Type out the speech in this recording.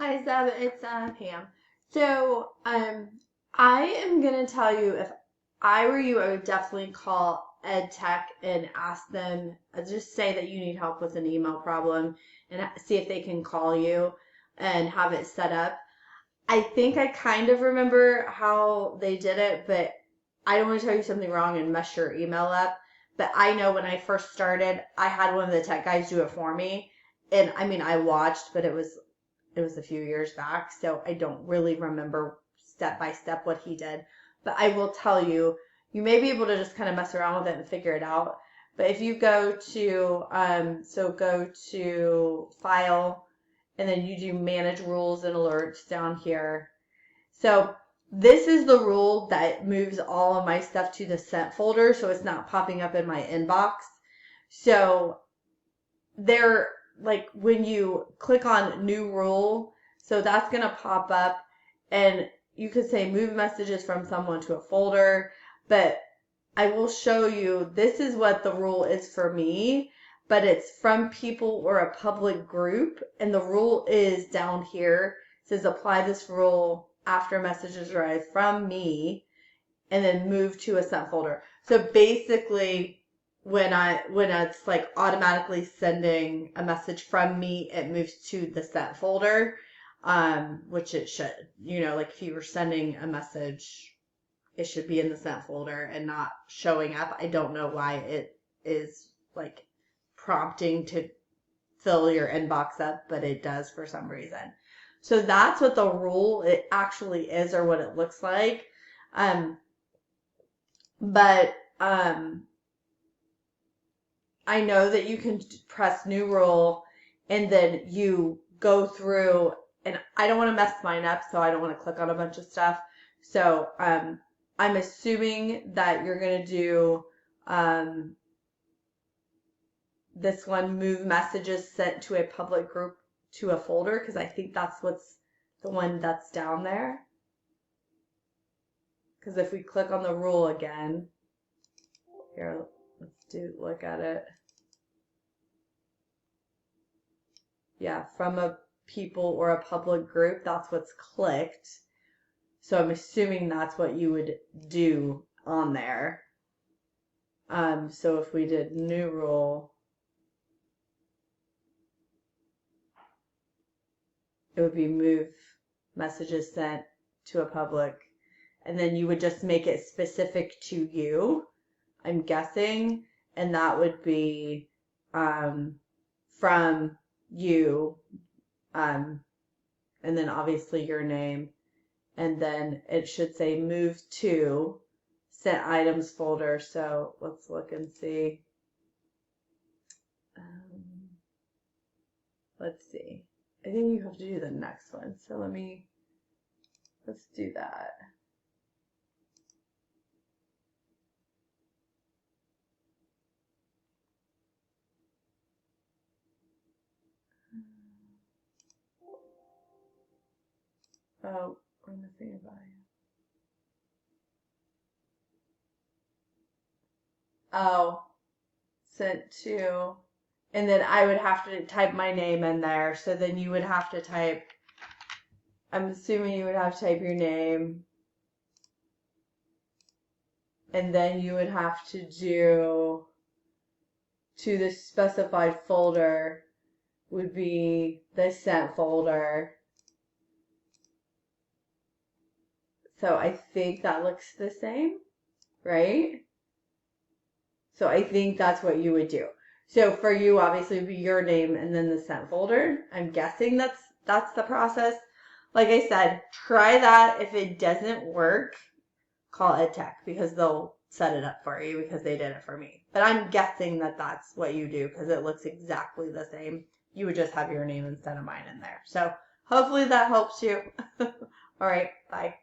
Hi, Zeb. It's Pam. So, I am gonna tell you if I were you, I would definitely call Ed Tech and ask them. Just say that you need help with an email problem, and see if they can call you and have it set up. I think I kind of remember how they did it, but I don't want to tell you something wrong and mess your email up. But I know when I first started, I had one of the tech guys do it for me, and I mean I watched, but it was a few years back, so I don't really remember step by step what he did. But I will tell you, you may be able to just kind of mess around with it and figure it out. But if you go to, go to File, and then you do Manage Rules and Alerts down here. So this is the rule that moves all of my stuff to the sent folder, so it's not popping up in my inbox. So there, like when you click on new rule, so that's going to pop up and you could say move messages from someone to a folder, but I will show you this is what the rule is for me, but it's from people or a public group, and the rule is down here. It says apply this rule after messages arrive from me and then move to a sent folder. So basically when it's like automatically sending a message from me, it moves to the sent folder, which it should. Like if you were sending a message, it should be in the sent folder and not showing up. I don't know why it is like prompting to fill your inbox up, but it does for some reason. So that's what the rule it actually is, or what it looks like. But I know that you can press new rule and then you go through, and I don't want to mess mine up, so I don't want to click on a bunch of stuff. So I'm assuming that you're going to do this one, move messages sent to a public group to a folder, because I think that's what's the one that's down there. Because if we click on the rule again, here, let's look at it. Yeah, from a people or a public group, that's what's clicked. So I'm assuming that's what you would do on there. So if we did new rule, it would be move messages sent to a public, and then you would just make it specific to you, I'm guessing, and that would be from you, and then obviously your name, and then it should say move to sent items folder. So let's look and see. Let's see. I think you have to do the next one. So let's do that. Oh, we're missing a value. Oh, sent to, and then I would have to type my name in there. So then you would have to type, I'm assuming you would have to type your name, and then you would have to do to the specified folder would be the sent folder. So I think that looks the same, right? So I think that's what you would do. So for you, obviously, it would be your name and then the sent folder. I'm guessing that's the process. Like I said, try that. If it doesn't work, call EdTech because they'll set it up for you because they did it for me. But I'm guessing that that's what you do because it looks exactly the same. You would just have your name instead of mine in there. So hopefully that helps you. All right, bye.